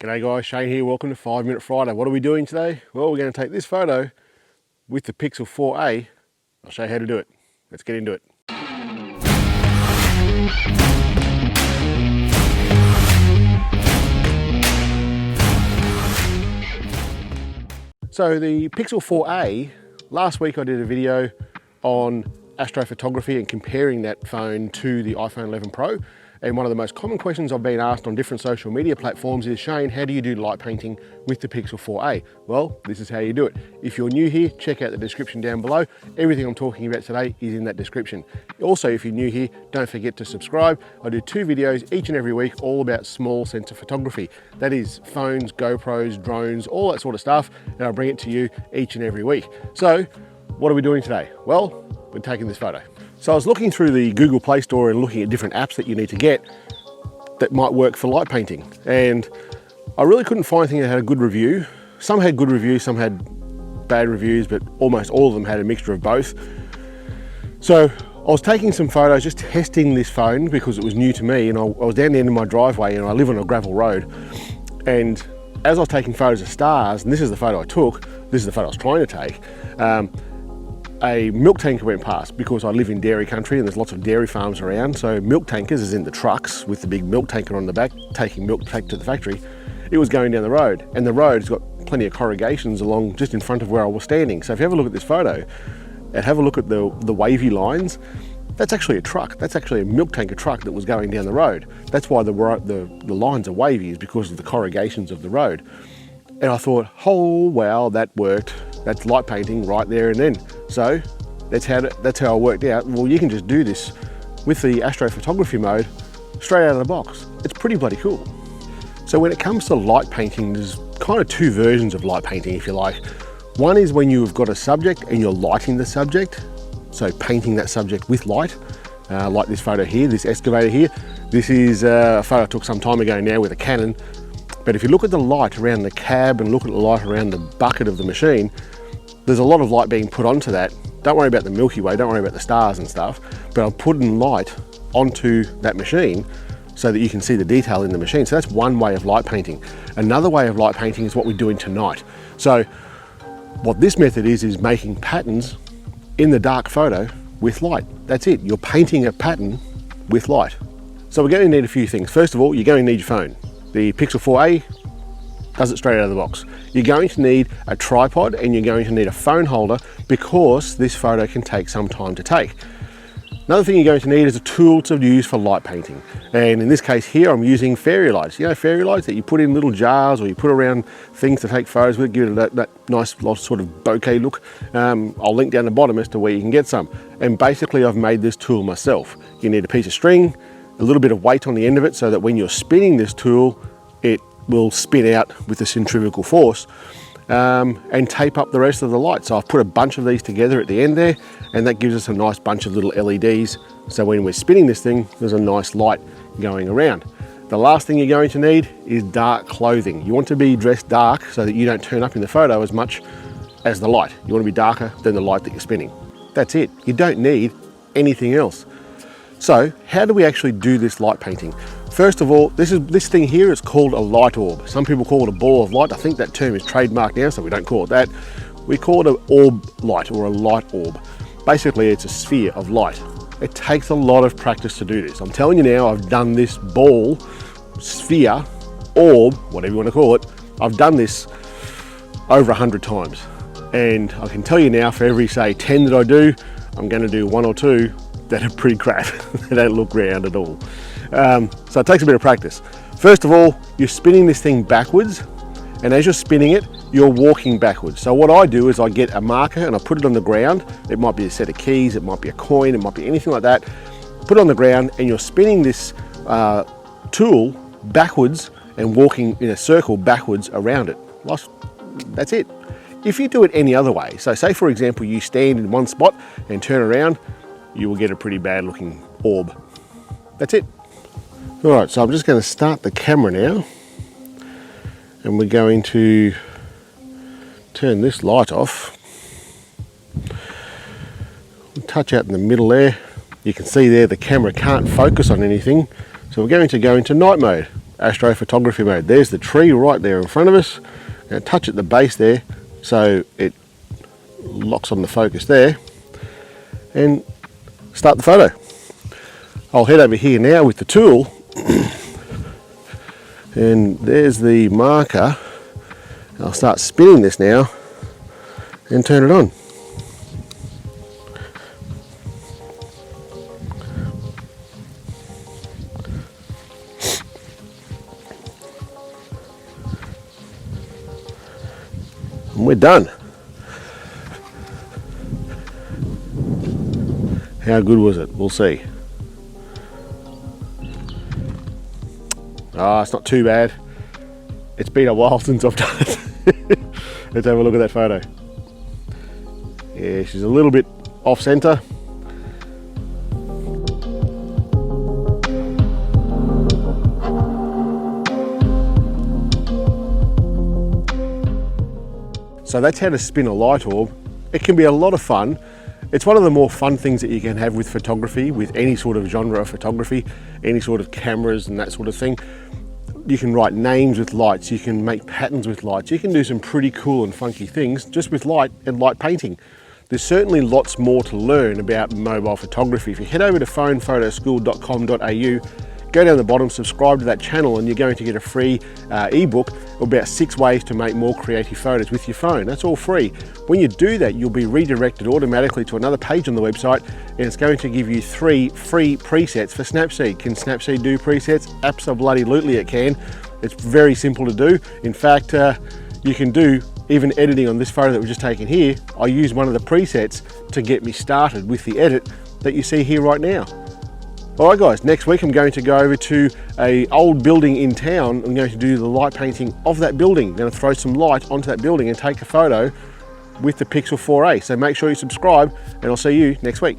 G'day guys, Shane here, welcome to 5 Minute Friday. What are we doing today? Well, we're going to take this photo with the Pixel 4a. I'll show you how to do it. Let's get into it. So the Pixel 4a, last week I did a video on astrophotography and comparing that phone to the iPhone 11 Pro. And one of the most common questions I've been asked on different social media platforms is, Shane, how do you do light painting with the Pixel 4a? Well, this is how you do it. If you're new here, check out the description down below. Everything I'm talking about today is in that description. Also, if you're new here, don't forget to subscribe. I do 2 videos each and every week, all about small sensor photography. That is phones, GoPros, drones, all that sort of stuff, and I'll bring it to you each and every week. So, what are we doing today? Well, we're taking this photo. So I was looking through the Google Play Store and looking at different apps that you need to get that might work for light painting. And I really couldn't find anything that had a good review. Some had good reviews, some had bad reviews, but almost all of them had a mixture of both. So I was taking some photos, just testing this phone because it was new to me, and I was down the end of my driveway and I live on a gravel road. And as I was taking photos of stars, and this is the photo I took, this is the photo I was trying to take, a milk tanker went past because I live in dairy country and there's lots of dairy farms around. So milk tankers, as in the trucks with the big milk tanker on the back, taking milk back to the factory, it was going down the road, and the road's got plenty of corrugations along just in front of where I was standing. So if you have a look at this photo and have a look at the wavy lines, that's actually a truck. That's actually a milk tanker truck that was going down the road. That's why the lines are wavy, is because of the corrugations of the road. And I thought, oh wow, that worked. That's light painting right there and then. So that's how I worked out, well, you can just do this with the astrophotography mode straight out of the box. It's pretty bloody cool. So when it comes to light painting, there's kind of 2 versions of light painting, if you like. One is when you've got a subject and you're lighting the subject, so painting that subject with light, like this photo here, this excavator here. This is a photo I took some time ago now with a Canon. But if you look at the light around the cab and look at the light around the bucket of the machine, there's a lot of light being put onto that. Don't worry about the Milky Way, don't worry about the stars and stuff, but I'm putting light onto that machine so that you can see the detail in the machine. So that's one way of light painting. Another way of light painting is what we're doing tonight. So what this method is making patterns in the dark photo with light. That's it, you're painting a pattern with light. So we're going to need a few things. First of all, you're going to need your phone. The Pixel 4a does it straight out of the box. You're going to need a tripod and you're going to need a phone holder because this photo can take some time to take. Another thing you're going to need is a tool to use for light painting. And in this case here, I'm using fairy lights. You know, fairy lights that you put in little jars or you put around things to take photos with, give it that nice sort of bokeh look. I'll link down the bottom as to where you can get some. And basically I've made this tool myself. You need a piece of string, a little bit of weight on the end of it so that when you're spinning this tool, it will spin out with the centrifugal force, and tape up the rest of the light. So I've put a bunch of these together at the end there, and that gives us a nice bunch of little LEDs. So when we're spinning this thing, there's a nice light going around. The last thing you're going to need is dark clothing. You want to be dressed dark so that you don't turn up in the photo as much as the light. You want to be darker than the light that you're spinning. That's it. You don't need anything else. So how do we actually do this light painting? First of all, this thing here is called a light orb. Some people call it a ball of light. I think that term is trademarked now, so we don't call it that. We call it an orb light or a light orb. Basically, it's a sphere of light. It takes a lot of practice to do this. I'm telling you now, I've done this ball, sphere, orb, whatever you want to call it, I've done this over 100 times. And I can tell you now, for every, say, 10 that I do, I'm going to do 1 or 2 that are pretty crap. They don't look round at all. So it takes a bit of practice. First of all, you're spinning this thing backwards, and as you're spinning it, you're walking backwards. So what I do is I get a marker and I put it on the ground. It might be a set of keys, it might be a coin, it might be anything like that. Put it on the ground and you're spinning this tool backwards and walking in a circle backwards around it. That's it. If you do it any other way, so say for example you stand in one spot and turn around, you will get a pretty bad looking orb. That's it. All right, so I'm just going to start the camera now, and we're going to turn this light off. Touch out in the middle there. You can see there the camera can't focus on anything, so we're going to go into night mode. astrophotography mode. There's the tree right there in front of us. Now touch at the base there so it locks on the focus there, and start the photo. I'll head over here now with the tool and there's the marker. I'll start spinning this now and turn it on. And we're done. How good was it? We'll see. It's not too bad. It's been a while since I've done it. Let's have a look at that photo. Yeah, she's a little bit off center. So that's how to spin a light orb. It can be a lot of fun. It's one of the more fun things that you can have with photography, with any sort of genre of photography, any sort of cameras and that sort of thing. You can write names with lights, you can make patterns with lights, you can do some pretty cool and funky things just with light and light painting. There's certainly lots more to learn about mobile photography. If you head over to phonephotoschool.com.au, go down the bottom, subscribe to that channel, and you're going to get a free ebook about 6 ways to make more creative photos with your phone. That's all free. When you do that, you'll be redirected automatically to another page on the website, and it's going to give you 3 free presets for Snapseed. Can Snapseed do presets? Absolutely it can. It's very simple to do. In fact, you can do even editing on this photo that we've just taken here. I use one of the presets to get me started with the edit that you see here right now. Alright guys, next week I'm going to go over to an old building in town. I'm going to do the light painting of that building. I'm going to throw some light onto that building and take a photo with the Pixel 4a. So make sure you subscribe, and I'll see you next week.